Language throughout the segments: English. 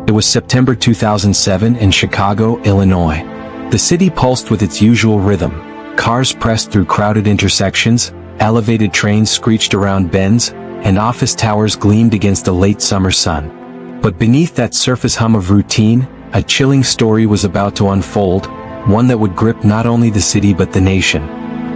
It was September 2007 in Chicago, Illinois. The city pulsed with its usual rhythm. Cars pressed through crowded intersections, elevated trains screeched around bends, and office towers gleamed against the late summer sun. But beneath that surface hum of routine, a chilling story was about to unfold, one that would grip not only the city but the nation.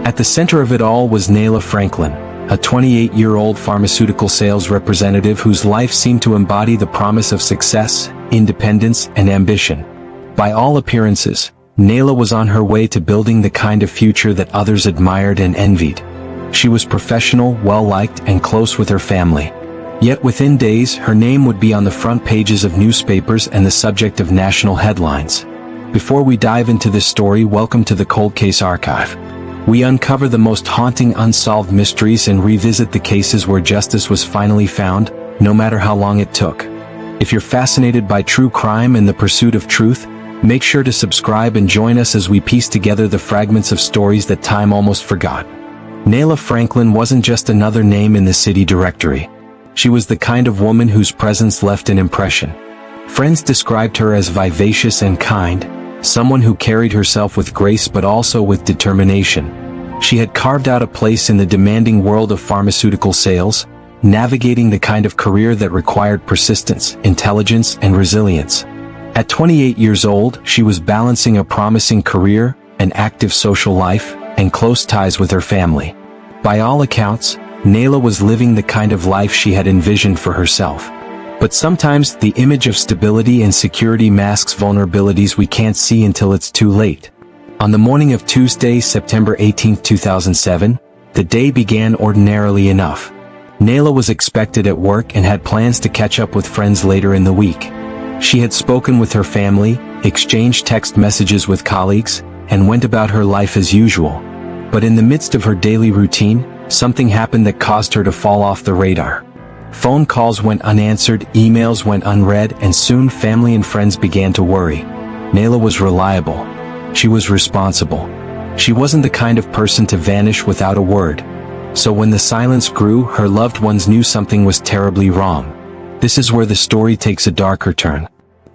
At the center of it all was Nailah Franklin, a 28-year-old pharmaceutical sales representative whose life seemed to embody the promise of success, independence, and ambition. By all appearances, Nailah was on her way to building the kind of future that others admired and envied. She was professional, well-liked, and close with her family. Yet within days, her name would be on the front pages of newspapers and the subject of national headlines. Before we dive into this story, welcome to the Cold Case Archive. We uncover the most haunting unsolved mysteries and revisit the cases where justice was finally found, no matter how long it took. If you're fascinated by true crime and the pursuit of truth, make sure to subscribe and join us as we piece together the fragments of stories that time almost forgot. Nailah Franklin wasn't just another name in the city directory. She was the kind of woman whose presence left an impression. Friends described her as vivacious and kind, someone who carried herself with grace but also with determination. She had carved out a place in the demanding world of pharmaceutical sales, navigating the kind of career that required persistence, intelligence, and resilience. At 28 years old, she was balancing a promising career, an active social life, and close ties with her family. By all accounts, Nailah was living the kind of life she had envisioned for herself. But sometimes the image of stability and security masks vulnerabilities we can't see until it's too late. On the morning of Tuesday, September 18, 2007, the day began ordinarily enough. Nailah was expected at work and had plans to catch up with friends later in the week. She had spoken with her family, exchanged text messages with colleagues, and went about her life as usual. But in the midst of her daily routine, something happened that caused her to fall off the radar. Phone calls went unanswered, emails went unread, and soon family and friends began to worry. Nailah was reliable. She was responsible. She wasn't the kind of person to vanish without a word. So when the silence grew, her loved ones knew something was terribly wrong. This is where the story takes a darker turn.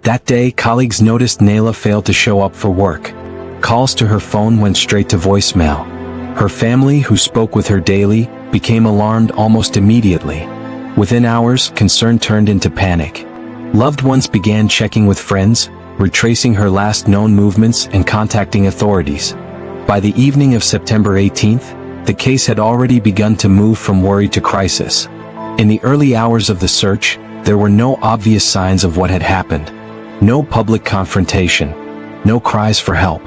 That day, colleagues noticed Nailah failed to show up for work. Calls to her phone went straight to voicemail. Her family, who spoke with her daily, became alarmed almost immediately. Within hours, concern turned into panic. Loved ones began checking with friends, retracing her last known movements, and contacting authorities. By the evening of September 18th, the case had already begun to move from worry to crisis. In the early hours of the search, there were no obvious signs of what had happened. No public confrontation. No cries for help.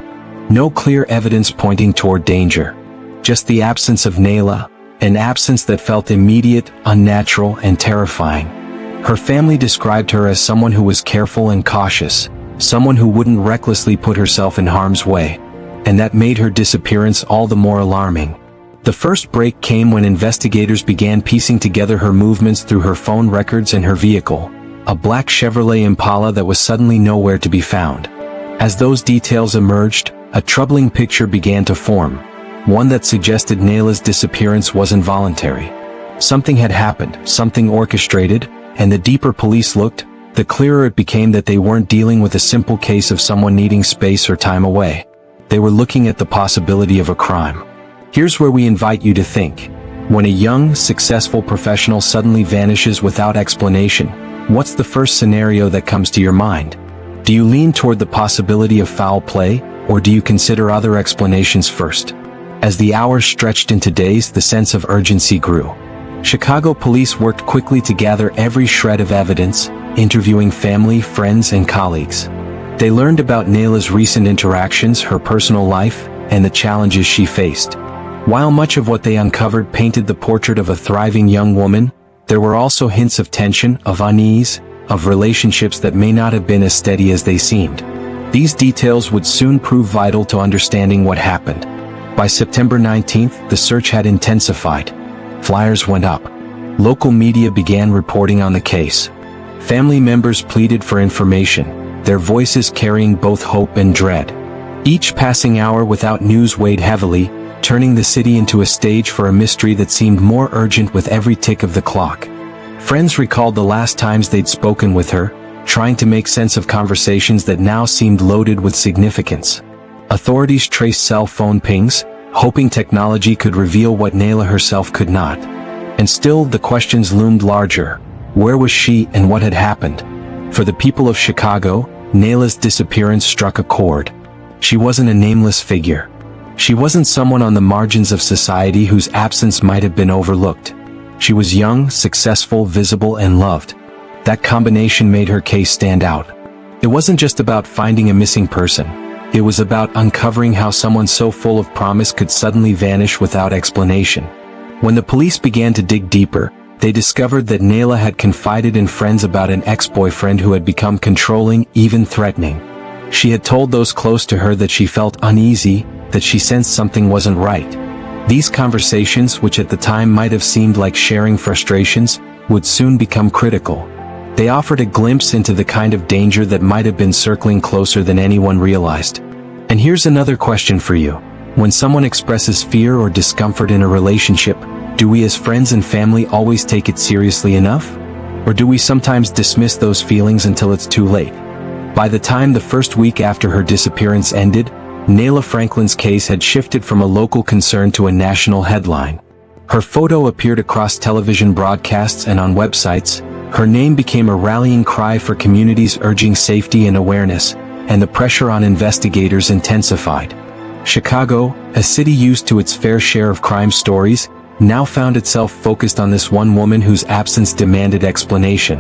No clear evidence pointing toward danger. Just the absence of Nailah, an absence that felt immediate, unnatural, and terrifying. Her family described her as someone who was careful and cautious, someone who wouldn't recklessly put herself in harm's way, and that made her disappearance all the more alarming. The first break came when investigators began piecing together her movements through her phone records and her vehicle, a black Chevrolet Impala that was suddenly nowhere to be found. As those details emerged, a troubling picture began to form, one that suggested Nailah's disappearance was involuntary. Something had happened, something orchestrated, and the deeper police looked, the clearer it became that they weren't dealing with a simple case of someone needing space or time away. They were looking at the possibility of a crime. Here's where we invite you to think. When a young, successful professional suddenly vanishes without explanation, what's the first scenario that comes to your mind? Do you lean toward the possibility of foul play, or do you consider other explanations first? As the hours stretched into days, the sense of urgency grew. Chicago police worked quickly to gather every shred of evidence, interviewing family, friends, and colleagues. They learned about Nailah's recent interactions, her personal life, and the challenges she faced. While much of what they uncovered painted the portrait of a thriving young woman, there were also hints of tension, of unease, of relationships that may not have been as steady as they seemed. These details would soon prove vital to understanding what happened. By September 19th, the search had intensified. Flyers went up. Local media began reporting on the case. Family members pleaded for information, their voices carrying both hope and dread. Each passing hour without news weighed heavily, turning the city into a stage for a mystery that seemed more urgent with every tick of the clock. Friends recalled the last times they'd spoken with her, trying to make sense of conversations that now seemed loaded with significance. Authorities traced cell phone pings, hoping technology could reveal what Nailah herself could not. And still, the questions loomed larger. Where was she and what had happened? For the people of Chicago, Nailah's disappearance struck a chord. She wasn't a nameless figure. She wasn't someone on the margins of society whose absence might have been overlooked. She was young, successful, visible, and loved. That combination made her case stand out. It wasn't just about finding a missing person. It was about uncovering how someone so full of promise could suddenly vanish without explanation. When the police began to dig deeper, they discovered that Nailah had confided in friends about an ex-boyfriend who had become controlling, even threatening. She had told those close to her that she felt uneasy, that she sensed something wasn't right. These conversations, which at the time might have seemed like sharing frustrations, would soon become critical. They offered a glimpse into the kind of danger that might have been circling closer than anyone realized. And here's another question for you. When someone expresses fear or discomfort in a relationship, do we as friends and family always take it seriously enough? Or do we sometimes dismiss those feelings until it's too late? By the time the first week after her disappearance ended, Nailah Franklin's case had shifted from a local concern to a national headline. Her photo appeared across television broadcasts and on websites. Her name became a rallying cry for communities urging safety and awareness, and the pressure on investigators intensified. Chicago, a city used to its fair share of crime stories, now found itself focused on this one woman whose absence demanded explanation.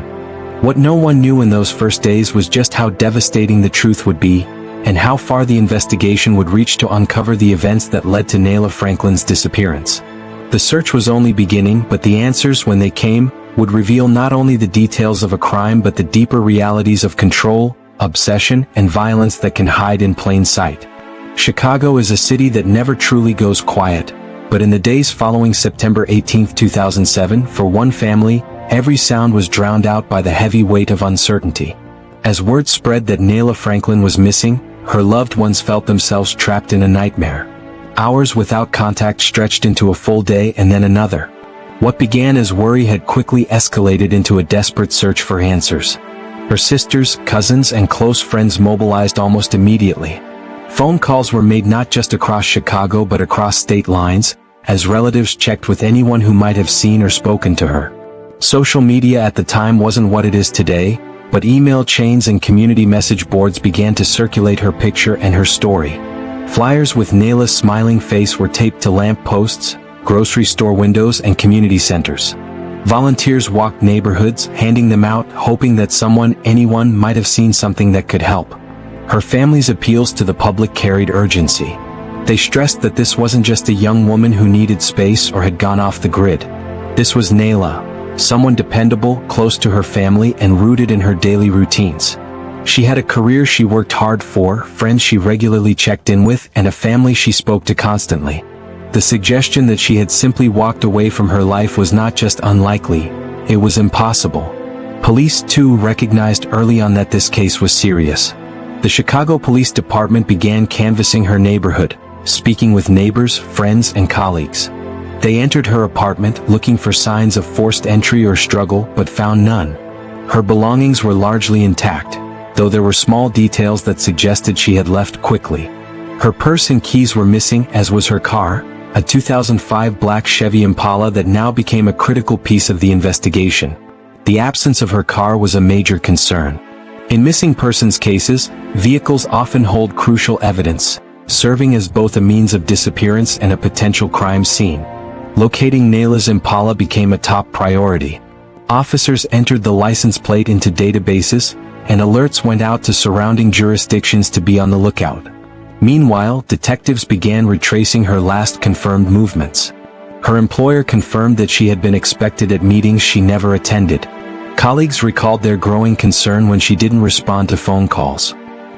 What no one knew in those first days was just how devastating the truth would be, and how far the investigation would reach to uncover the events that led to Nailah Franklin's disappearance. The search was only beginning, but the answers, when they came, would reveal not only the details of a crime but the deeper realities of control, obsession, and violence that can hide in plain sight. Chicago is a city that never truly goes quiet, but in the days following September 18, 2007, for one family, every sound was drowned out by the heavy weight of uncertainty. As word spread that Nailah Franklin was missing, her loved ones felt themselves trapped in a nightmare. Hours without contact stretched into a full day and then another. What began as worry had quickly escalated into a desperate search for answers. Her sisters, cousins, and close friends mobilized almost immediately. Phone calls were made not just across Chicago but across state lines, as relatives checked with anyone who might have seen or spoken to her. Social media at the time wasn't what it is today, but email chains and community message boards began to circulate her picture and her story. Flyers with Nailah's smiling face were taped to lamp posts, grocery store windows, and community centers. Volunteers walked neighborhoods, handing them out, hoping that anyone might have seen something that could help. Her family's appeals to the public carried urgency. They stressed that this wasn't just a young woman who needed space or had gone off the grid. This was Nailah, someone dependable, close to her family, and rooted in her daily routines. She had a career she worked hard for, friends she regularly checked in with, and a family she spoke to constantly. The suggestion that she had simply walked away from her life was not just unlikely, it was impossible. Police, too, recognized early on that this case was serious. The Chicago Police Department began canvassing her neighborhood, speaking with neighbors, friends, and colleagues. They entered her apartment, looking for signs of forced entry or struggle, but found none. Her belongings were largely intact, though there were small details that suggested she had left quickly. Her purse and keys were missing, as was her car, a 2005 black Chevy Impala that now became a critical piece of the investigation. The absence of her car was a major concern. In missing persons cases, vehicles often hold crucial evidence, serving as both a means of disappearance and a potential crime scene. Locating Nailah's Impala became a top priority. Officers entered the license plate into databases, and alerts went out to surrounding jurisdictions to be on the lookout. Meanwhile, detectives began retracing her last confirmed movements. Her employer confirmed that she had been expected at meetings she never attended. Colleagues recalled their growing concern when she didn't respond to phone calls.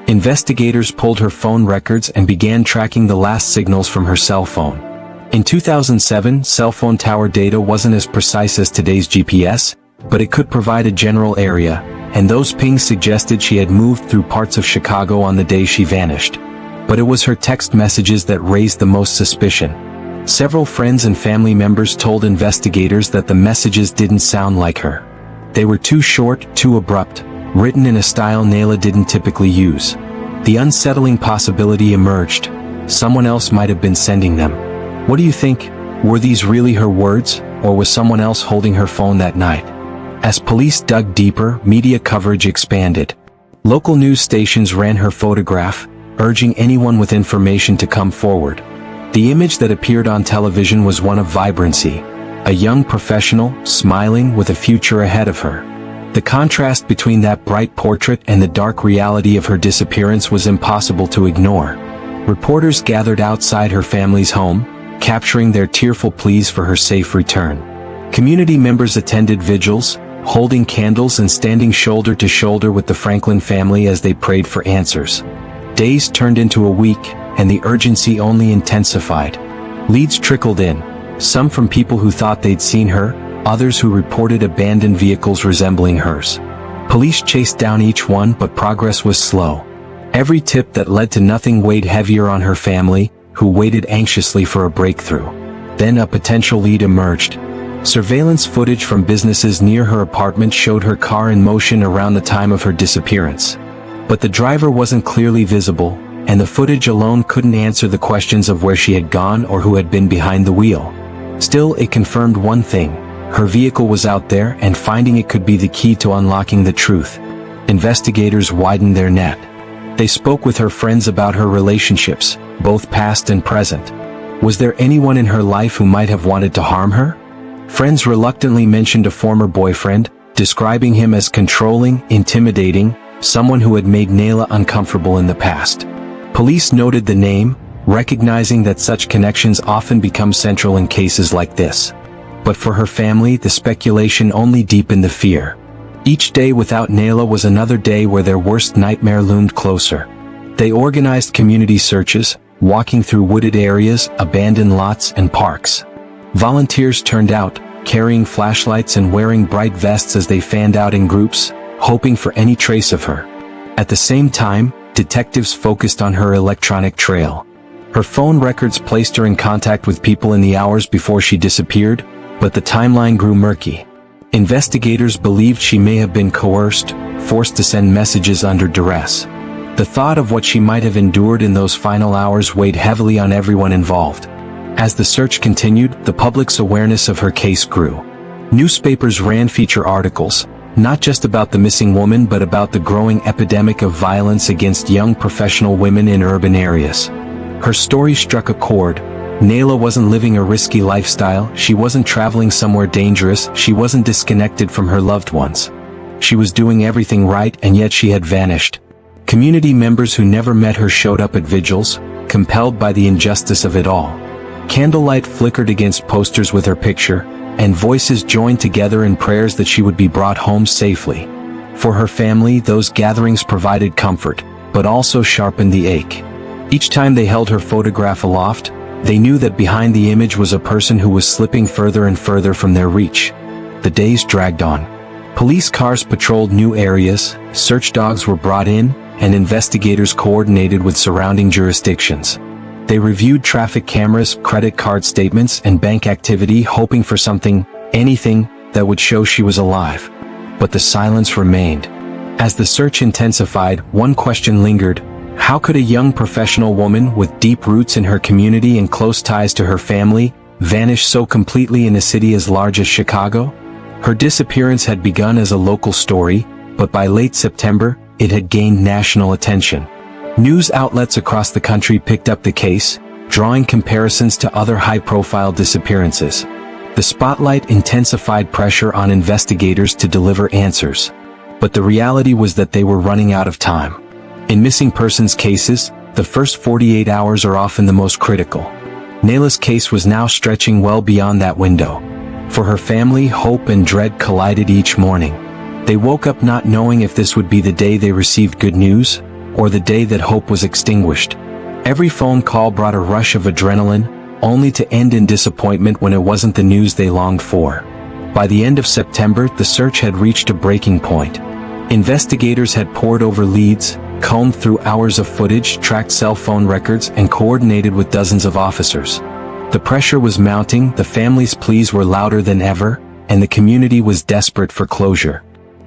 Investigators pulled her phone records and began tracking the last signals from her cell phone. In 2007, cell phone tower data wasn't as precise as today's GPS, but it could provide a general area, and those pings suggested she had moved through parts of Chicago on the day she vanished. But it was her text messages that raised the most suspicion. Several friends and family members told investigators that the messages didn't sound like her. They were too short, too abrupt. written in a style Nailah didn't typically use. The unsettling possibility emerged. Someone else might have been sending them. What do you think? Were these really her words, or was someone else holding her phone that night? As police dug deeper, media coverage expanded. Local news stations ran her photograph, urging anyone with information to come forward. The image that appeared on television was one of vibrancy. A young professional, smiling with a future ahead of her. The contrast between that bright portrait and the dark reality of her disappearance was impossible to ignore. Reporters gathered outside her family's home, capturing their tearful pleas for her safe return. Community members attended vigils, holding candles and standing shoulder to shoulder with the Franklin family as they prayed for answers. Days turned into a week, and the urgency only intensified. Leads trickled in, some from people who thought they'd seen her, others who reported abandoned vehicles resembling hers. Police chased down each one, but progress was slow. Every tip that led to nothing weighed heavier on her family, who waited anxiously for a breakthrough. Then a potential lead emerged. Surveillance footage from businesses near her apartment showed her car in motion around the time of her disappearance. But the driver wasn't clearly visible, and the footage alone couldn't answer the questions of where she had gone or who had been behind the wheel. Still, it confirmed one thing: her vehicle was out there, and finding it could be the key to unlocking the truth. Investigators widened their net. They spoke with her friends about her relationships, both past and present. Was there anyone in her life who might have wanted to harm her? Friends reluctantly mentioned a former boyfriend, describing him as controlling, intimidating, someone who had made Nailah uncomfortable in the past. Police noted the name, recognizing that such connections often become central in cases like this. But for her family, the speculation only deepened the fear. Each day without Nailah was another day where their worst nightmare loomed closer. They organized community searches, walking through wooded areas, abandoned lots, and parks. Volunteers turned out, carrying flashlights and wearing bright vests as they fanned out in groups, hoping for any trace of her. At the same time, detectives focused on her electronic trail. Her phone records placed her in contact with people in the hours before she disappeared, but the timeline grew murky. Investigators believed she may have been coerced, forced to send messages under duress. The thought of what she might have endured in those final hours weighed heavily on everyone involved. As the search continued, the public's awareness of her case grew. Newspapers ran feature articles, not just about the missing woman but about the growing epidemic of violence against young professional women in urban areas. Her story struck a chord. Nailah wasn't living a risky lifestyle, she wasn't traveling somewhere dangerous, she wasn't disconnected from her loved ones. She was doing everything right, and yet she had vanished. Community members who never met her showed up at vigils, compelled by the injustice of it all. Candlelight flickered against posters with her picture, and voices joined together in prayers that she would be brought home safely. For her family, those gatherings provided comfort, but also sharpened the ache. Each time they held her photograph aloft, they knew that behind the image was a person who was slipping further and further from their reach. The days dragged on. Police cars patrolled new areas, search dogs were brought in, and investigators coordinated with surrounding jurisdictions. They reviewed traffic cameras, credit card statements, and bank activity, hoping for something, anything, that would show she was alive. But the silence remained. As the search intensified, one question lingered: how could a young professional woman with deep roots in her community and close ties to her family vanish so completely in a city as large as Chicago? Her disappearance had begun as a local story, but by late September, it had gained national attention. News outlets across the country picked up the case, drawing comparisons to other high-profile disappearances. The spotlight intensified pressure on investigators to deliver answers. But the reality was that they were running out of time. In missing persons cases, the first 48 hours are often the most critical. Nailah's case was now stretching well beyond that window. For her family, hope and dread collided each morning. They woke up not knowing if this would be the day they received good news, or the day that hope was extinguished. Every phone call brought a rush of adrenaline, only to end in disappointment when it wasn't the news they longed for. By the end of September, the search had reached a breaking point. Investigators had pored over leads, combed through hours of footage, tracked cell phone records, and coordinated with dozens of officers. The pressure was mounting, the family's pleas were louder than ever, and the community was desperate for closure.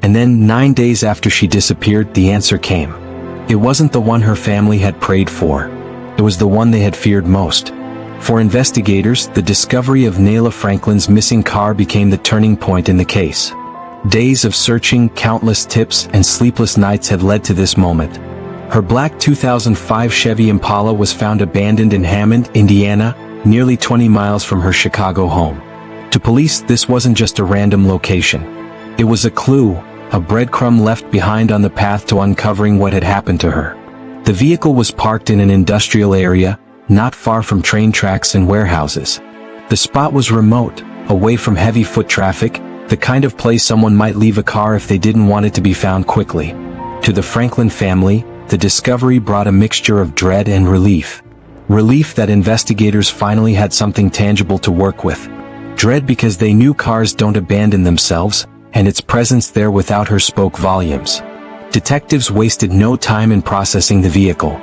And then 9 days after she disappeared, the answer came. It wasn't the one her family had prayed for. It was the one they had feared most. For investigators, the discovery of Nailah Franklin's missing car became the turning point in the case. Days of searching, countless tips, and sleepless nights had led to this moment. Her black 2005 Chevy Impala was found abandoned in Hammond, Indiana, nearly 20 miles from her Chicago home. To police, this wasn't just a random location. It was a clue, a breadcrumb left behind on the path to uncovering what had happened to her. The vehicle was parked in an industrial area, not far from train tracks and warehouses. The spot was remote, away from heavy foot traffic, the kind of place someone might leave a car if they didn't want it to be found quickly. To the Franklin family, the discovery brought a mixture of dread and relief. Relief that investigators finally had something tangible to work with. Dread because they knew cars don't abandon themselves, and its presence there without her spoke volumes. Detectives wasted no time in processing the vehicle.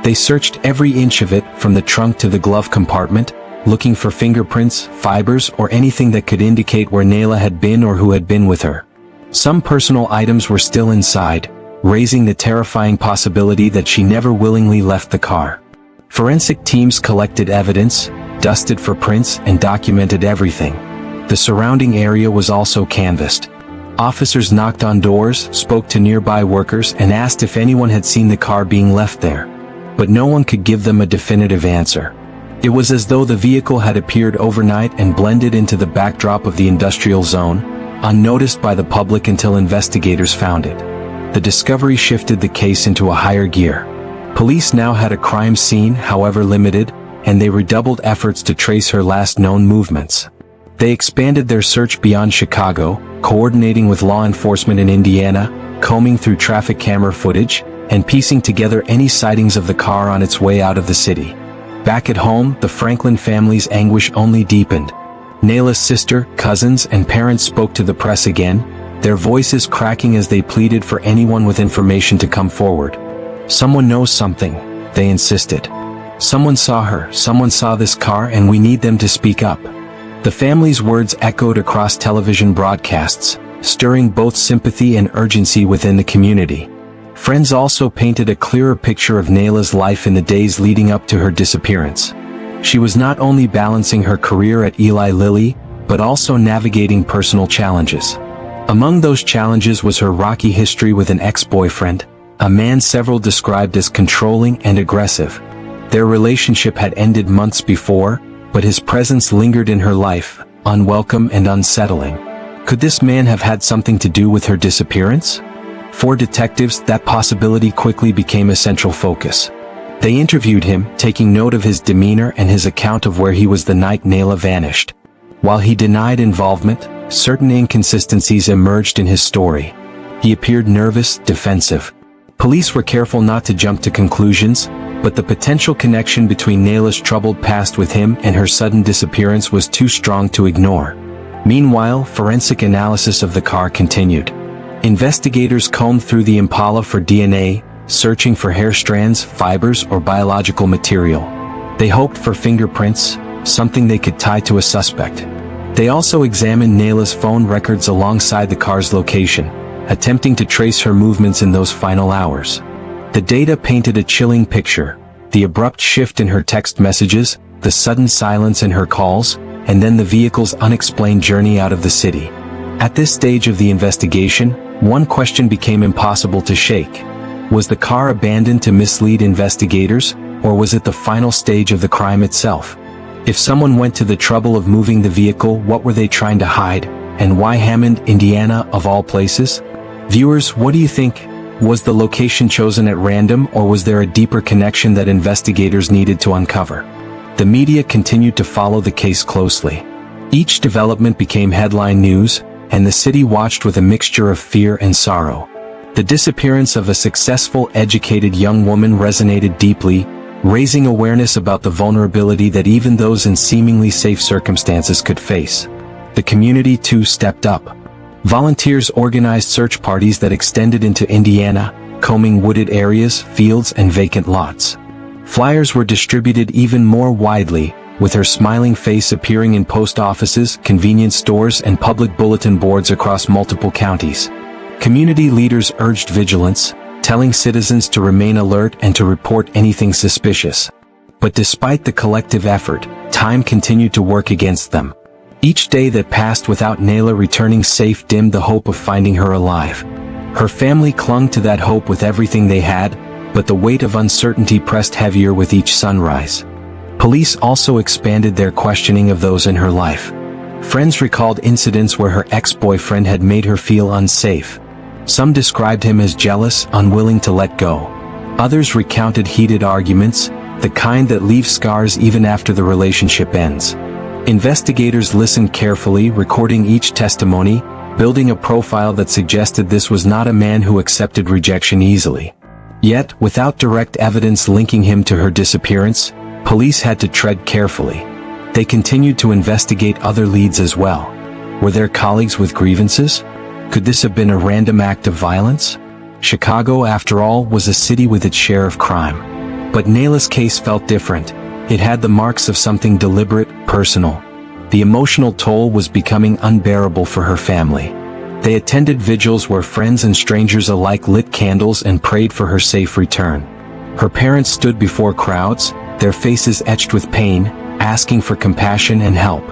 They searched every inch of it, from the trunk to the glove compartment, looking for fingerprints, fibers, or anything that could indicate where Nailah had been or who had been with her. Some personal items were still inside, raising the terrifying possibility that she never willingly left the car. Forensic teams collected evidence, dusted for prints, and documented everything. The surrounding area was also canvassed. Officers knocked on doors, spoke to nearby workers, and asked if anyone had seen the car being left there. But no one could give them a definitive answer. It was as though the vehicle had appeared overnight and blended into the backdrop of the industrial zone, unnoticed by the public until investigators found it. The discovery shifted the case into a higher gear. Police now had a crime scene, however limited, and they redoubled efforts to trace her last known movements. They expanded their search beyond Chicago, coordinating with law enforcement in Indiana, combing through traffic camera footage, and piecing together any sightings of the car on its way out of the city. Back at home, the Franklin family's anguish only deepened. Nailah's sister, cousins, and parents spoke to the press again, their voices cracking as they pleaded for anyone with information to come forward. "Someone knows something," they insisted. "Someone saw her, someone saw this car, and we need them to speak up." The family's words echoed across television broadcasts, stirring both sympathy and urgency within the community. Friends also painted a clearer picture of Nailah's life in the days leading up to her disappearance. She was not only balancing her career at Eli Lilly, but also navigating personal challenges. Among those challenges was her rocky history with an ex-boyfriend, a man several described as controlling and aggressive. Their relationship had ended months before, but his presence lingered in her life, unwelcome and unsettling. Could this man have had something to do with her disappearance? For detectives, that possibility quickly became a central focus. They interviewed him, taking note of his demeanor and his account of where he was the night Nailah vanished. While he denied involvement, certain inconsistencies emerged in his story. He appeared nervous, defensive. Police were careful not to jump to conclusions, but the potential connection between Nailah's troubled past with him and her sudden disappearance was too strong to ignore. Meanwhile, forensic analysis of the car continued. Investigators combed through the Impala for DNA, searching for hair strands, fibers, or biological material. They hoped for fingerprints, something they could tie to a suspect. They also examined Nailah's phone records alongside the car's location, attempting to trace her movements in those final hours. The data painted a chilling picture: the abrupt shift in her text messages, the sudden silence in her calls, and then the vehicle's unexplained journey out of the city. At this stage of the investigation, one question became impossible to shake. Was the car abandoned to mislead investigators, or was it the final stage of the crime itself? If someone went to the trouble of moving the vehicle, what were they trying to hide, and why Hammond, Indiana, of all places? Viewers, what do you think? Was the location chosen at random, or was there a deeper connection that investigators needed to uncover? The media continued to follow the case closely. Each development became headline news, and the city watched with a mixture of fear and sorrow. The disappearance of a successful, educated young woman resonated deeply, raising awareness about the vulnerability that even those in seemingly safe circumstances could face. The community too stepped up. Volunteers organized search parties that extended into Indiana, combing wooded areas, fields, and vacant lots. Flyers were distributed even more widely, with her smiling face appearing in post offices, convenience stores, and public bulletin boards across multiple counties. Community leaders urged vigilance, telling citizens to remain alert and to report anything suspicious. But despite the collective effort, time continued to work against them. Each day that passed without Nailah returning safe dimmed the hope of finding her alive. Her family clung to that hope with everything they had, but the weight of uncertainty pressed heavier with each sunrise. Police also expanded their questioning of those in her life. Friends recalled incidents where her ex-boyfriend had made her feel unsafe. Some described him as jealous, unwilling to let go. Others recounted heated arguments, the kind that leave scars even after the relationship ends. Investigators listened carefully, recording each testimony, building a profile that suggested this was not a man who accepted rejection easily. Yet, without direct evidence linking him to her disappearance, police had to tread carefully. They continued to investigate other leads as well. Were there colleagues with grievances? Could this have been a random act of violence? Chicago, after all, was a city with its share of crime. But Nailah's case felt different. It had the marks of something deliberate, personal. The emotional toll was becoming unbearable for her family. They attended vigils where friends and strangers alike lit candles and prayed for her safe return. Her parents stood before crowds, their faces etched with pain, asking for compassion and help.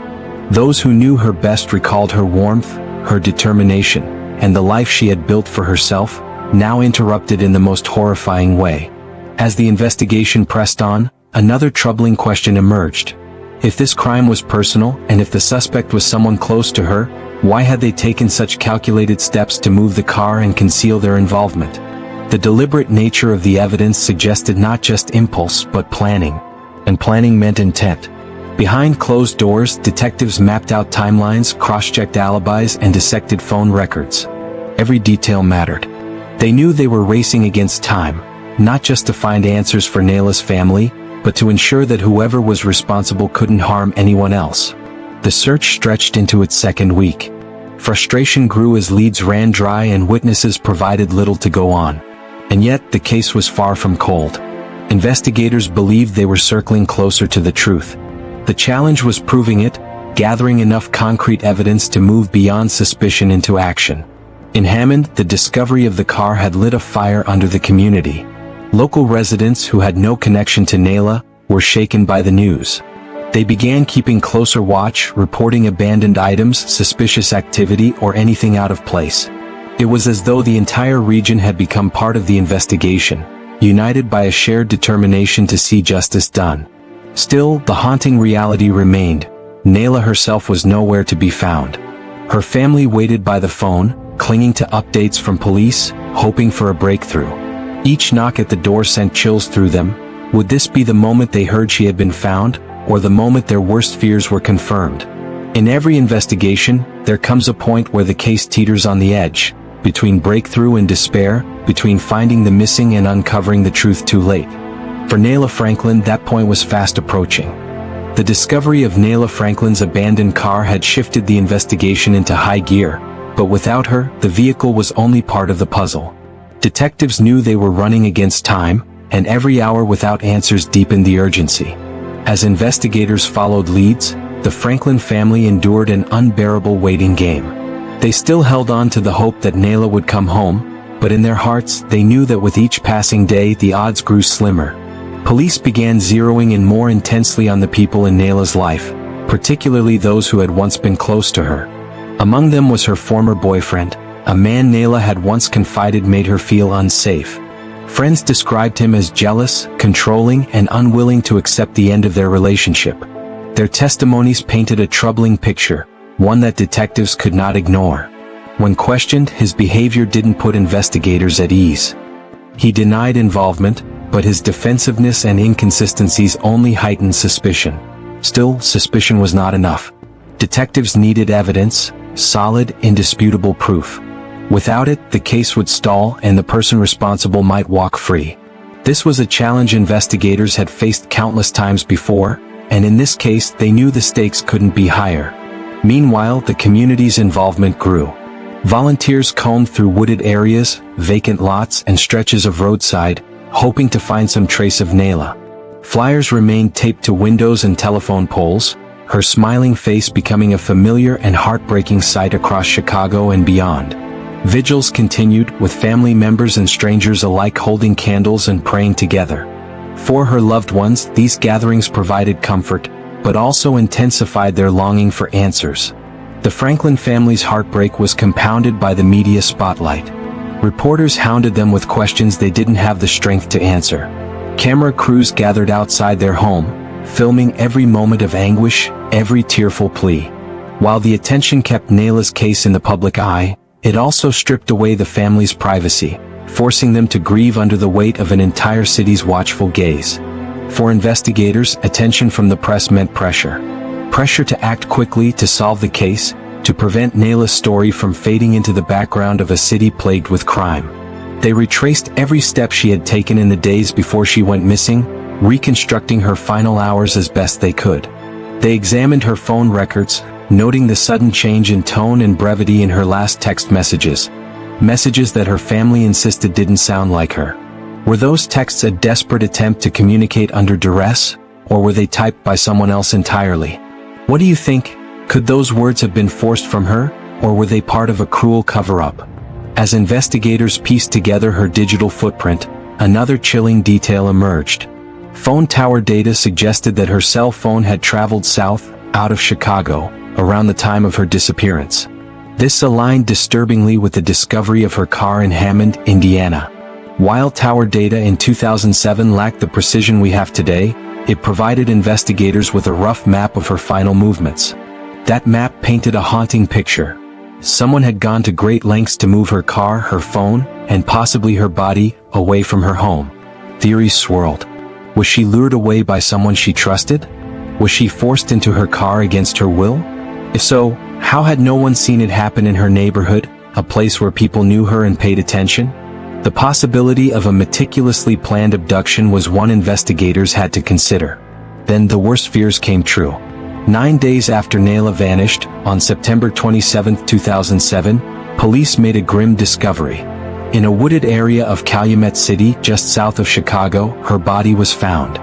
Those who knew her best recalled her warmth, her determination, and the life she had built for herself, now interrupted in the most horrifying way. As the investigation pressed on, another troubling question emerged. If this crime was personal, and if the suspect was someone close to her, why had they taken such calculated steps to move the car and conceal their involvement? The deliberate nature of the evidence suggested not just impulse but planning. And planning meant intent. Behind closed doors, detectives mapped out timelines, cross-checked alibis, and dissected phone records. Every detail mattered. They knew they were racing against time, not just to find answers for Nailah's family, but to ensure that whoever was responsible couldn't harm anyone else. The search stretched into its second week. Frustration grew as leads ran dry and witnesses provided little to go on. And yet, the case was far from cold. Investigators believed they were circling closer to the truth. The challenge was proving it, gathering enough concrete evidence to move beyond suspicion into action. In Hammond, the discovery of the car had lit a fire under the community. Local residents who had no connection to Nailah were shaken by the news. They began keeping closer watch, reporting abandoned items, suspicious activity, or anything out of place. It was as though the entire region had become part of the investigation, united by a shared determination to see justice done. Still, the haunting reality remained. Nailah herself was nowhere to be found. Her family waited by the phone, clinging to updates from police, hoping for a breakthrough. Each knock at the door sent chills through them. Would this be the moment they heard she had been found, or the moment their worst fears were confirmed? In every investigation, there comes a point where the case teeters on the edge, between breakthrough and despair, between finding the missing and uncovering the truth too late. For Nailah Franklin, that point was fast approaching. The discovery of Nailah Franklin's abandoned car had shifted the investigation into high gear, but without her, the vehicle was only part of the puzzle. Detectives knew they were running against time, and every hour without answers deepened the urgency. As investigators followed leads, the Franklin family endured an unbearable waiting game. They still held on to the hope that Nailah would come home, but in their hearts, they knew that with each passing day the odds grew slimmer. Police began zeroing in more intensely on the people in Nailah's life, particularly those who had once been close to her. Among them was her former boyfriend, a man Nailah had once confided made her feel unsafe. Friends described him as jealous, controlling, and unwilling to accept the end of their relationship. Their testimonies painted a troubling picture, one that detectives could not ignore. When questioned, his behavior didn't put investigators at ease. He denied involvement, but his defensiveness and inconsistencies only heightened suspicion. Still, suspicion was not enough. Detectives needed evidence, solid, indisputable proof. Without it, the case would stall and the person responsible might walk free. This was a challenge investigators had faced countless times before, and in this case they knew the stakes couldn't be higher. Meanwhile, the community's involvement grew. Volunteers combed through wooded areas, vacant lots, and stretches of roadside, hoping to find some trace of Nailah. Flyers remained taped to windows and telephone poles, her smiling face becoming a familiar and heartbreaking sight across Chicago and beyond. Vigils continued, with family members and strangers alike holding candles and praying together. For her loved ones, these gatherings provided comfort, but also intensified their longing for answers. The Franklin family's heartbreak was compounded by the media spotlight. Reporters hounded them with questions they didn't have the strength to answer. Camera crews gathered outside their home, filming every moment of anguish, every tearful plea. While the attention kept Nailah's case in the public eye, it also stripped away the family's privacy, forcing them to grieve under the weight of an entire city's watchful gaze. For investigators, attention from the press meant pressure. Pressure to act quickly to solve the case, to prevent Nailah's story from fading into the background of a city plagued with crime. They retraced every step she had taken in the days before she went missing, reconstructing her final hours as best they could. They examined her phone records, noting the sudden change in tone and brevity in her last text messages. Messages that her family insisted didn't sound like her. Were those texts a desperate attempt to communicate under duress, or were they typed by someone else entirely? What do you think? Could those words have been forced from her, or were they part of a cruel cover-up? As investigators pieced together her digital footprint, another chilling detail emerged. Phone tower data suggested that her cell phone had traveled south, out of Chicago, around the time of her disappearance. This aligned disturbingly with the discovery of her car in Hammond, Indiana. While tower data in 2007 lacked the precision we have today, it provided investigators with a rough map of her final movements. That map painted a haunting picture. Someone had gone to great lengths to move her car, her phone, and possibly her body, away from her home. Theories swirled. Was she lured away by someone she trusted? Was she forced into her car against her will? If so, how had no one seen it happen in her neighborhood, a place where people knew her and paid attention? The possibility of a meticulously planned abduction was one investigators had to consider. Then the worst fears came true. 9 days after Nailah vanished, on September 27, 2007, police made a grim discovery. In a wooded area of Calumet City, just south of Chicago, her body was found.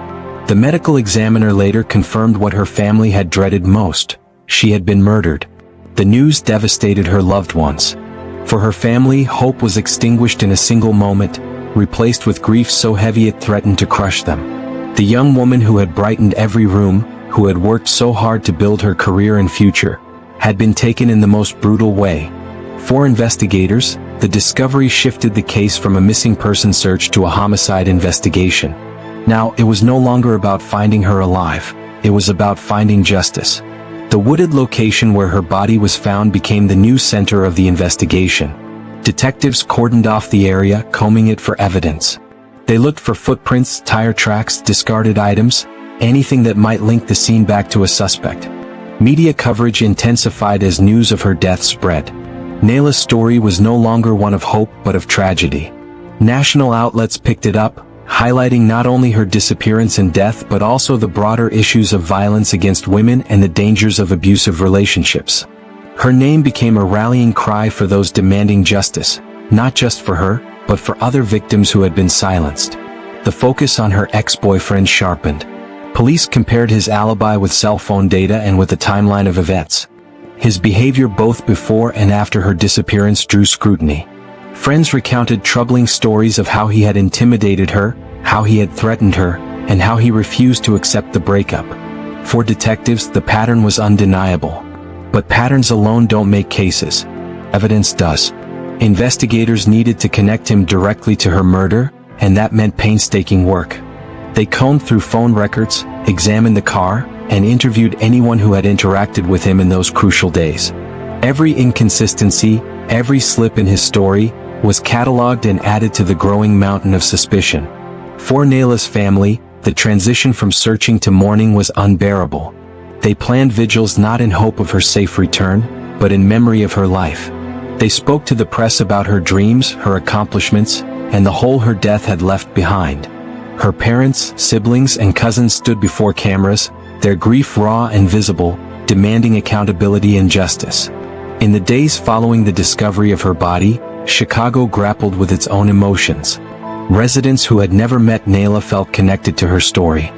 The medical examiner later confirmed what her family had dreaded most. She had been murdered. The news devastated her loved ones. For her family, hope was extinguished in a single moment, replaced with grief so heavy it threatened to crush them. The young woman who had brightened every room, who had worked so hard to build her career and future, had been taken in the most brutal way. For investigators, the discovery shifted the case from a missing person search to a homicide investigation. Now, it was no longer about finding her alive. It was about finding justice. The wooded location where her body was found became the new center of the investigation. Detectives cordoned off the area, combing it for evidence. They looked for footprints, tire tracks, discarded items, anything that might link the scene back to a suspect. Media coverage intensified as news of her death spread. Nailah's story was no longer one of hope but of tragedy. National outlets picked it up, highlighting not only her disappearance and death but also the broader issues of violence against women and the dangers of abusive relationships. Her name became a rallying cry for those demanding justice, not just for her, but for other victims who had been silenced. The focus on her ex-boyfriend sharpened. Police compared his alibi with cell phone data and with a timeline of events. His behavior both before and after her disappearance drew scrutiny. Friends recounted troubling stories of how he had intimidated her, how he had threatened her, and how he refused to accept the breakup. For detectives, the pattern was undeniable. But patterns alone don't make cases. Evidence does. Investigators needed to connect him directly to her murder, and that meant painstaking work. They combed through phone records, examined the car, and interviewed anyone who had interacted with him in those crucial days. Every inconsistency, every slip in his story, was cataloged and added to the growing mountain of suspicion. For Nailah's family, the transition from searching to mourning was unbearable. They planned vigils not in hope of her safe return, but in memory of her life. They spoke to the press about her dreams, her accomplishments, and the hole her death had left behind. Her parents, siblings, and cousins stood before cameras, their grief raw and visible, demanding accountability and justice. In the days following the discovery of her body, Chicago grappled with its own emotions. Residents who had never met Nailah felt connected to her story.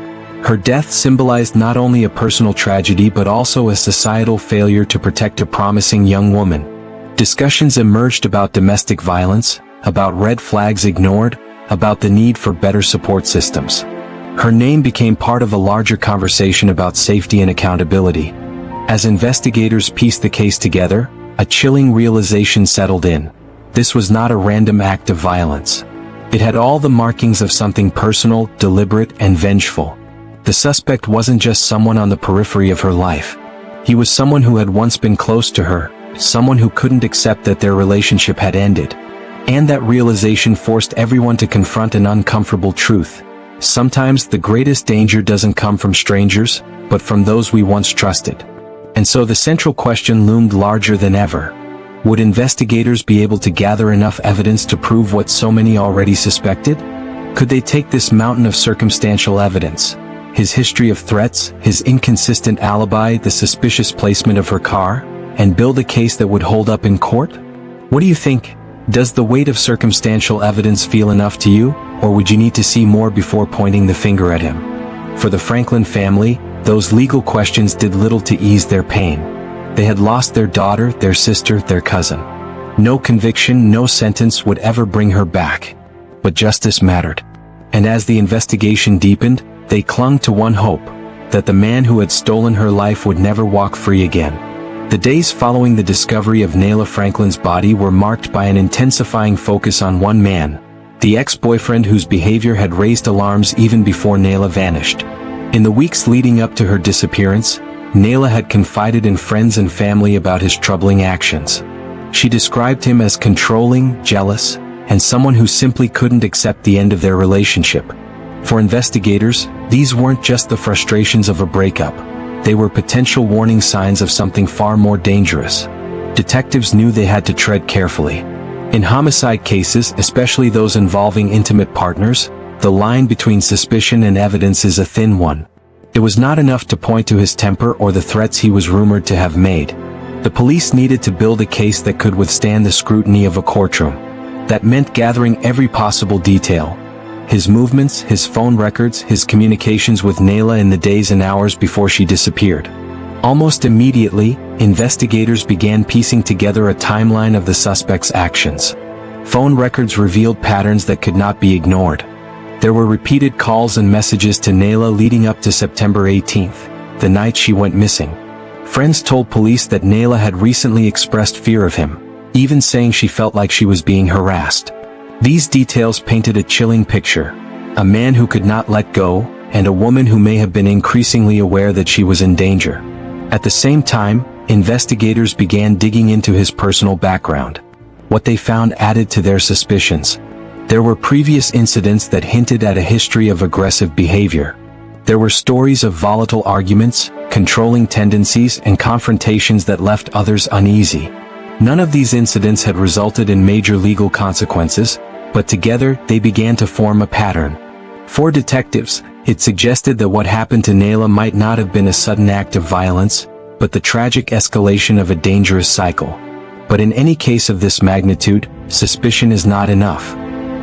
Her death symbolized not only a personal tragedy but also a societal failure to protect a promising young woman. Discussions emerged about domestic violence, about red flags ignored, about the need for better support systems. Her name became part of a larger conversation about safety and accountability. As investigators pieced the case together, a chilling realization settled in. This was not a random act of violence. It had all the markings of something personal, deliberate, and vengeful. The suspect wasn't just someone on the periphery of her life. He was someone who had once been close to her, someone who couldn't accept that their relationship had ended. And that realization forced everyone to confront an uncomfortable truth. Sometimes the greatest danger doesn't come from strangers, but from those we once trusted. And so the central question loomed larger than ever. Would investigators be able to gather enough evidence to prove what so many already suspected? Could they take this mountain of circumstantial evidence, his history of threats, his inconsistent alibi, the suspicious placement of her car, and build a case that would hold up in court? What do you think? Does the weight of circumstantial evidence feel enough to you, or would you need to see more before pointing the finger at him? For the Franklin family, those legal questions did little to ease their pain. They had lost their daughter, their sister, their cousin. No conviction, no sentence would ever bring her back. But justice mattered. And as the investigation deepened, they clung to one hope, that the man who had stolen her life would never walk free again. The days following the discovery of Nailah Franklin's body were marked by an intensifying focus on one man, the ex-boyfriend whose behavior had raised alarms even before Nailah vanished. In the weeks leading up to her disappearance, Nailah had confided in friends and family about his troubling actions. She described him as controlling, jealous, and someone who simply couldn't accept the end of their relationship. For investigators, these weren't just the frustrations of a breakup. They were potential warning signs of something far more dangerous. Detectives knew they had to tread carefully. In homicide cases, especially those involving intimate partners, the line between suspicion and evidence is a thin one. It was not enough to point to his temper or the threats he was rumored to have made. The police needed to build a case that could withstand the scrutiny of a courtroom. That meant gathering every possible detail. His movements, his phone records, his communications with Nailah in the days and hours before she disappeared. Almost immediately, investigators began piecing together a timeline of the suspect's actions. Phone records revealed patterns that could not be ignored. There were repeated calls and messages to Nailah leading up to September 18th, the night she went missing. Friends told police that Nailah had recently expressed fear of him, even saying she felt like she was being harassed. These details painted a chilling picture. A man who could not let go, and a woman who may have been increasingly aware that she was in danger. At the same time, investigators began digging into his personal background. What they found added to their suspicions. There were previous incidents that hinted at a history of aggressive behavior. There were stories of volatile arguments, controlling tendencies, and confrontations that left others uneasy. None of these incidents had resulted in major legal consequences, but together they began to form a pattern. For detectives, it suggested that what happened to Nailah might not have been a sudden act of violence, but the tragic escalation of a dangerous cycle. But in any case of this magnitude, suspicion is not enough.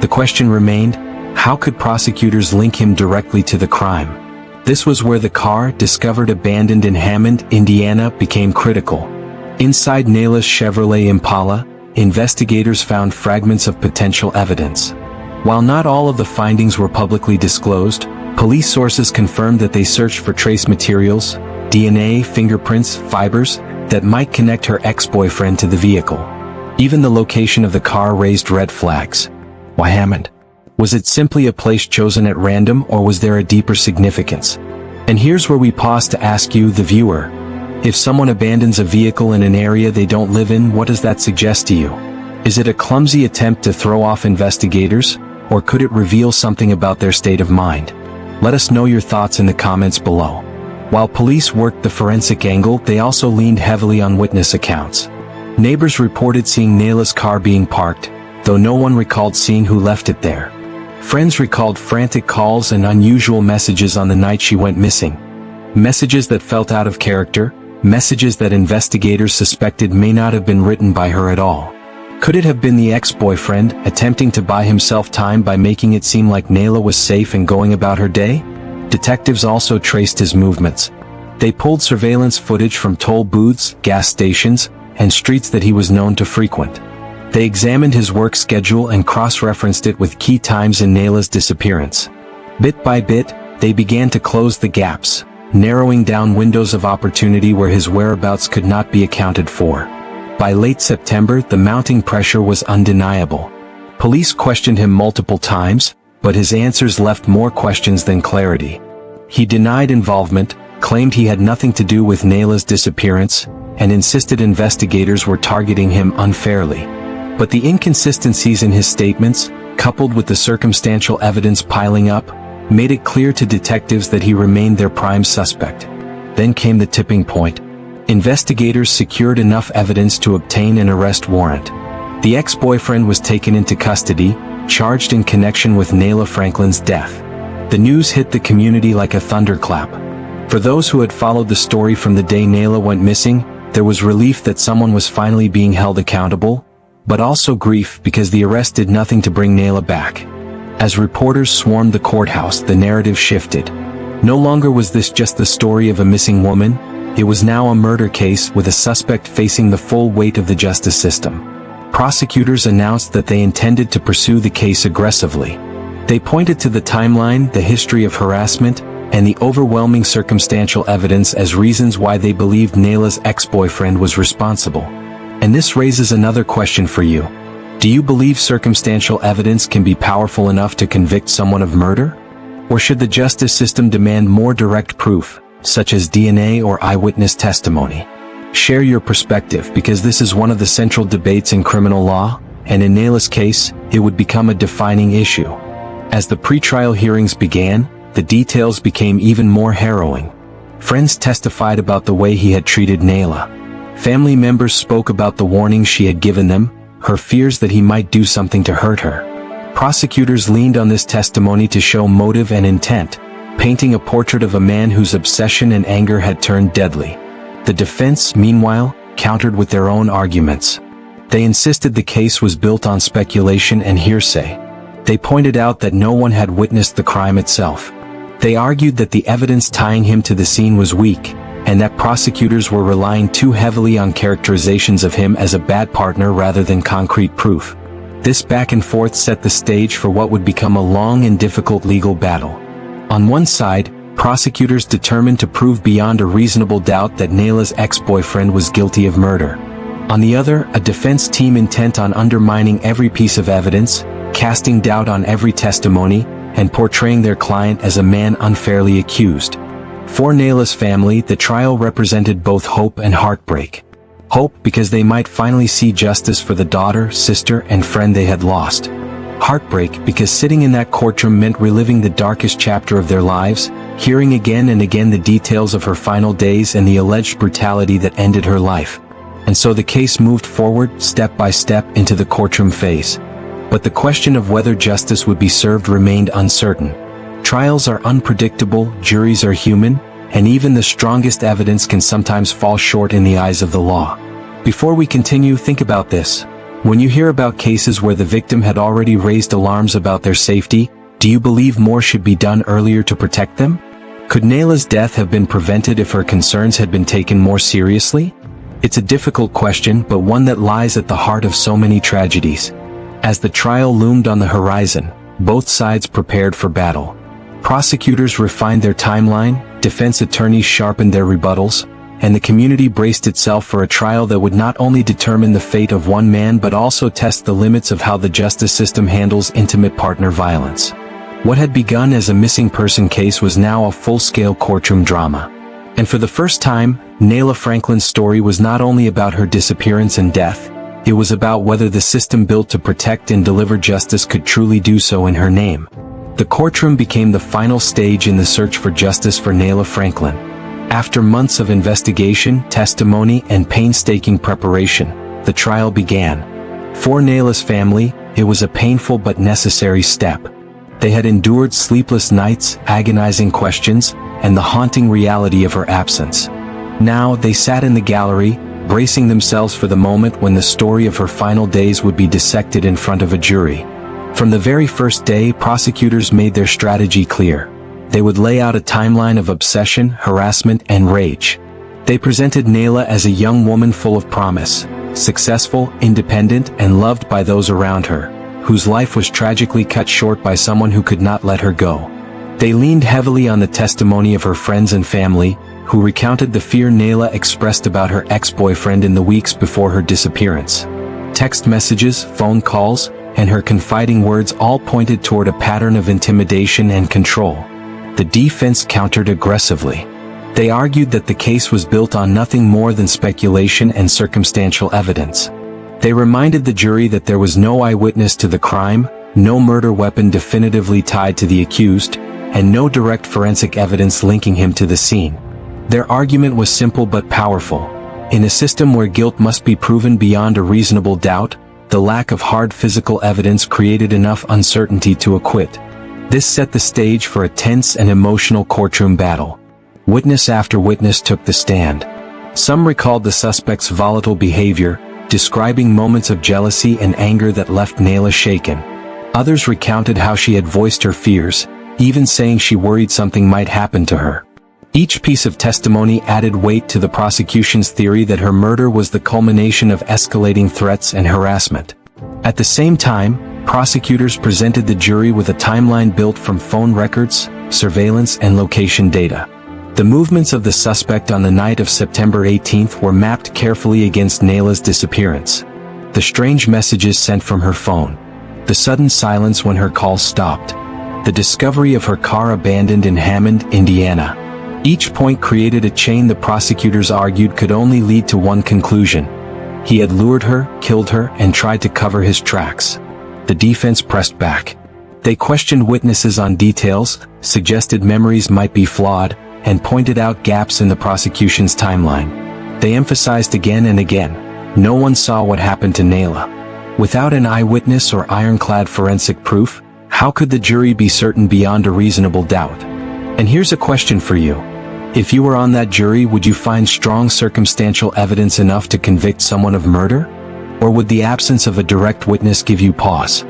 The question remained, how could prosecutors link him directly to the crime? This was where the car, discovered abandoned in Hammond, Indiana, became critical. Inside Nailah's Chevrolet Impala, investigators found fragments of potential evidence. While not all of the findings were publicly disclosed, police sources confirmed that they searched for trace materials, DNA, fingerprints, fibers, that might connect her ex-boyfriend to the vehicle. Even the location of the car raised red flags. Why Hammond? Was it simply a place chosen at random, or was there a deeper significance? And here's where we pause to ask you, the viewer. If someone abandons a vehicle in an area they don't live in, what does that suggest to you? Is it a clumsy attempt to throw off investigators, or could it reveal something about their state of mind? Let us know your thoughts in the comments below. While police worked the forensic angle, they also leaned heavily on witness accounts. Neighbors reported seeing Nailah's car being parked, though no one recalled seeing who left it there. Friends recalled frantic calls and unusual messages on the night she went missing. Messages that felt out of character, messages that investigators suspected may not have been written by her at all. Could it have been the ex-boyfriend, attempting to buy himself time by making it seem like Nailah was safe and going about her day? Detectives also traced his movements. They pulled surveillance footage from toll booths, gas stations, and streets that he was known to frequent. They examined his work schedule and cross-referenced it with key times in Nailah's disappearance. Bit by bit, they began to close the gaps, narrowing down windows of opportunity where his whereabouts could not be accounted for. By late September, the mounting pressure was undeniable. Police questioned him multiple times, but his answers left more questions than clarity. He denied involvement, claimed he had nothing to do with Nailah's disappearance, and insisted investigators were targeting him unfairly. But the inconsistencies in his statements, coupled with the circumstantial evidence piling up, made it clear to detectives that he remained their prime suspect. Then came the tipping point. Investigators secured enough evidence to obtain an arrest warrant. The ex-boyfriend was taken into custody, charged in connection with Nailah Franklin's death. The news hit the community like a thunderclap. For those who had followed the story from the day Nailah went missing, there was relief that someone was finally being held accountable, but also grief because the arrest did nothing to bring Nailah back. As reporters swarmed the courthouse, the narrative shifted. No longer was this just the story of a missing woman, it was now a murder case with a suspect facing the full weight of the justice system. Prosecutors announced that they intended to pursue the case aggressively. They pointed to the timeline, the history of harassment, and the overwhelming circumstantial evidence as reasons why they believed Nailah's ex-boyfriend was responsible. And this raises another question for you. Do you believe circumstantial evidence can be powerful enough to convict someone of murder? Or should the justice system demand more direct proof, such as DNA or eyewitness testimony? Share your perspective, because this is one of the central debates in criminal law, and in Nailah's case, it would become a defining issue. As the pretrial hearings began, the details became even more harrowing. Friends testified about the way he had treated Nailah. Family members spoke about the warnings she had given them, her fears that he might do something to hurt her. Prosecutors leaned on this testimony to show motive and intent, painting a portrait of a man whose obsession and anger had turned deadly. The defense, meanwhile, countered with their own arguments. They insisted the case was built on speculation and hearsay. They pointed out that no one had witnessed the crime itself. They argued that the evidence tying him to the scene was weak, and that prosecutors were relying too heavily on characterizations of him as a bad partner rather than concrete proof. This back and forth set the stage for what would become a long and difficult legal battle. On one side, prosecutors determined to prove beyond a reasonable doubt that Nailah's ex-boyfriend was guilty of murder. On the other, a defense team intent on undermining every piece of evidence, casting doubt on every testimony, and portraying their client as a man unfairly accused. For Nailah's family, the trial represented both hope and heartbreak. Hope because they might finally see justice for the daughter, sister, and friend they had lost. Heartbreak because sitting in that courtroom meant reliving the darkest chapter of their lives, hearing again and again the details of her final days and the alleged brutality that ended her life. And so the case moved forward, step by step, into the courtroom phase. But the question of whether justice would be served remained uncertain. Trials are unpredictable, juries are human, and even the strongest evidence can sometimes fall short in the eyes of the law. Before we continue, think about this. When you hear about cases where the victim had already raised alarms about their safety, do you believe more should be done earlier to protect them? Could Nailah's death have been prevented if her concerns had been taken more seriously? It's a difficult question, but one that lies at the heart of so many tragedies. As the trial loomed on the horizon, both sides prepared for battle. Prosecutors refined their timeline, defense attorneys sharpened their rebuttals, and the community braced itself for a trial that would not only determine the fate of one man but also test the limits of how the justice system handles intimate partner violence. What had begun as a missing person case was now a full-scale courtroom drama. And for the first time, Nailah Franklin's story was not only about her disappearance and death, it was about whether the system built to protect and deliver justice could truly do so in her name. The courtroom became the final stage in the search for justice for Nailah Franklin. After months of investigation, testimony, and painstaking preparation, the trial began. For Nailah's family, it was a painful but necessary step. They had endured sleepless nights, agonizing questions, and the haunting reality of her absence. Now they sat in the gallery, bracing themselves for the moment when the story of her final days would be dissected in front of a jury. From the very first day, prosecutors made their strategy clear. They would lay out a timeline of obsession, harassment, and rage. They presented Nailah as a young woman full of promise, successful, independent, and loved by those around her, whose life was tragically cut short by someone who could not let her go. They leaned heavily on the testimony of her friends and family, who recounted the fear Nailah expressed about her ex-boyfriend in the weeks before her disappearance. Text messages, phone calls, and her confiding words all pointed toward a pattern of intimidation and control. The defense countered aggressively. They argued that the case was built on nothing more than speculation and circumstantial evidence. They reminded the jury that there was no eyewitness to the crime, no murder weapon definitively tied to the accused, and no direct forensic evidence linking him to the scene. Their argument was simple but powerful. In a system where guilt must be proven beyond a reasonable doubt, the lack of hard physical evidence created enough uncertainty to acquit. This set the stage for a tense and emotional courtroom battle. Witness after witness took the stand. Some recalled the suspect's volatile behavior, describing moments of jealousy and anger that left Nailah shaken. Others recounted how she had voiced her fears, even saying she worried something might happen to her. Each piece of testimony added weight to the prosecution's theory that her murder was the culmination of escalating threats and harassment. At the same time, prosecutors presented the jury with a timeline built from phone records, surveillance, and location data. The movements of the suspect on the night of September 18th were mapped carefully against Nailah's disappearance. The strange messages sent from her phone. The sudden silence when her call stopped. The discovery of her car abandoned in Hammond, Indiana. Each point created a chain the prosecutors argued could only lead to one conclusion. He had lured her, killed her, and tried to cover his tracks. The defense pressed back. They questioned witnesses on details, suggested memories might be flawed, and pointed out gaps in the prosecution's timeline. They emphasized again and again, no one saw what happened to Nailah. Without an eyewitness or ironclad forensic proof, how could the jury be certain beyond a reasonable doubt? And here's a question for you. If you were on that jury, would you find strong circumstantial evidence enough to convict someone of murder? Or would the absence of a direct witness give you pause?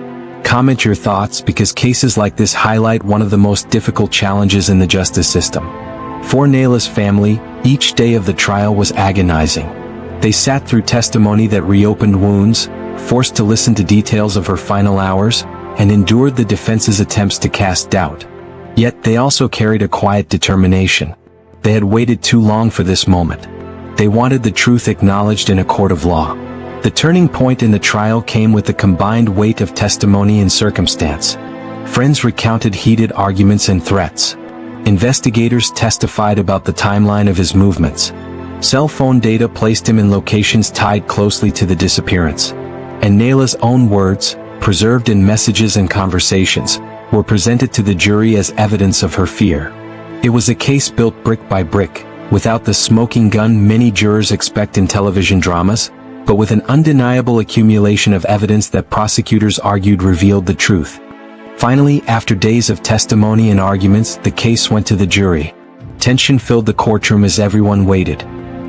Comment your thoughts, because cases like this highlight one of the most difficult challenges in the justice system. For Nailah's family, each day of the trial was agonizing. They sat through testimony that reopened wounds, forced to listen to details of her final hours, and endured the defense's attempts to cast doubt. Yet they also carried a quiet determination. They had waited too long for this moment. They wanted the truth acknowledged in a court of law. The turning point in the trial came with the combined weight of testimony and circumstance. Friends recounted heated arguments and threats. Investigators testified about the timeline of his movements. Cell phone data placed him in locations tied closely to the disappearance. And Nailah's own words, preserved in messages and conversations, were presented to the jury as evidence of her fear. It was a case built brick by brick, without the smoking gun many jurors expect in television dramas, but with an undeniable accumulation of evidence that prosecutors argued revealed the truth. Finally, after days of testimony and arguments, the case went to the jury. Tension filled the courtroom as everyone waited.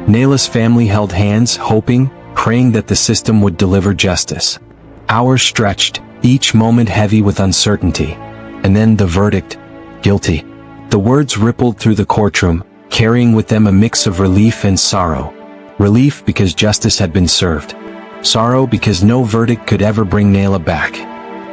Nailah's family held hands, hoping, praying that the system would deliver justice. Hours stretched, each moment heavy with uncertainty. And then the verdict: guilty. The words rippled through the courtroom, carrying with them a mix of relief and sorrow. Relief because justice had been served. Sorrow because no verdict could ever bring Nailah back.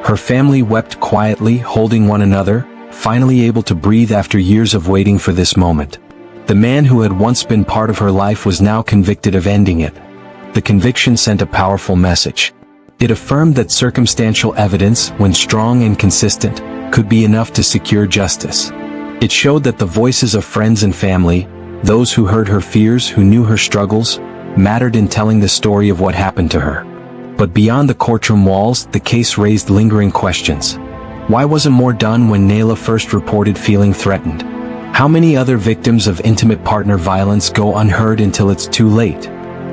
Her family wept quietly, holding one another, finally able to breathe after years of waiting for this moment. The man who had once been part of her life was now convicted of ending it. The conviction sent a powerful message. It affirmed that circumstantial evidence, when strong and consistent, could be enough to secure justice. It showed that the voices of friends and family, those who heard her fears, who knew her struggles, mattered in telling the story of what happened to her. But beyond the courtroom walls, the case raised lingering questions. Why wasn't more done when Nailah first reported feeling threatened? How many other victims of intimate partner violence go unheard until it's too late?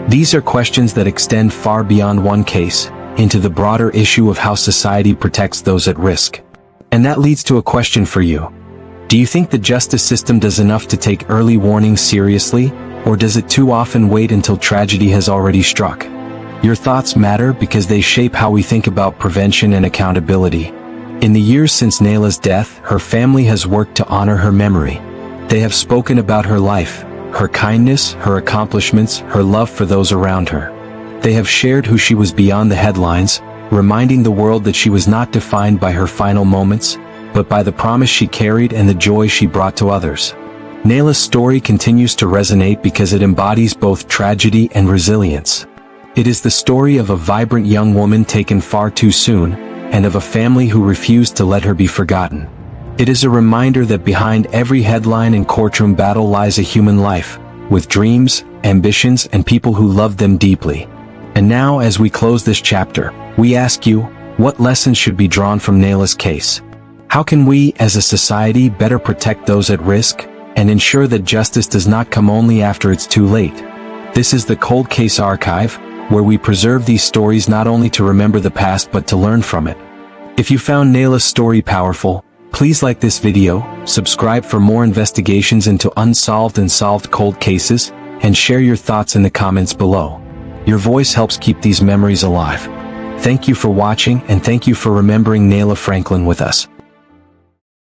These are questions that extend far beyond one case, into the broader issue of how society protects those at risk. And that leads to a question for you. Do you think the justice system does enough to take early warnings seriously, or does it too often wait until tragedy has already struck? Your thoughts matter because they shape how we think about prevention and accountability. In the years since Nailah's death, her family has worked to honor her memory. They have spoken about her life, her kindness, her accomplishments, her love for those around her. They have shared who she was beyond the headlines, reminding the world that she was not defined by her final moments, but by the promise she carried and the joy she brought to others. Nailah's story continues to resonate because it embodies both tragedy and resilience. It is the story of a vibrant young woman taken far too soon, and of a family who refused to let her be forgotten. It is a reminder that behind every headline and courtroom battle lies a human life, with dreams, ambitions, and people who loved them deeply. And now, as we close this chapter, we ask you, what lessons should be drawn from Nailah's case? How can we, as a society, better protect those at risk, and ensure that justice does not come only after it's too late? This is the Cold Case Archive, where we preserve these stories not only to remember the past but to learn from it. If you found Nailah's story powerful, please like this video, subscribe for more investigations into unsolved and solved cold cases, and share your thoughts in the comments below. Your voice helps keep these memories alive. Thank you for watching, and thank you for remembering Nailah Franklin with us.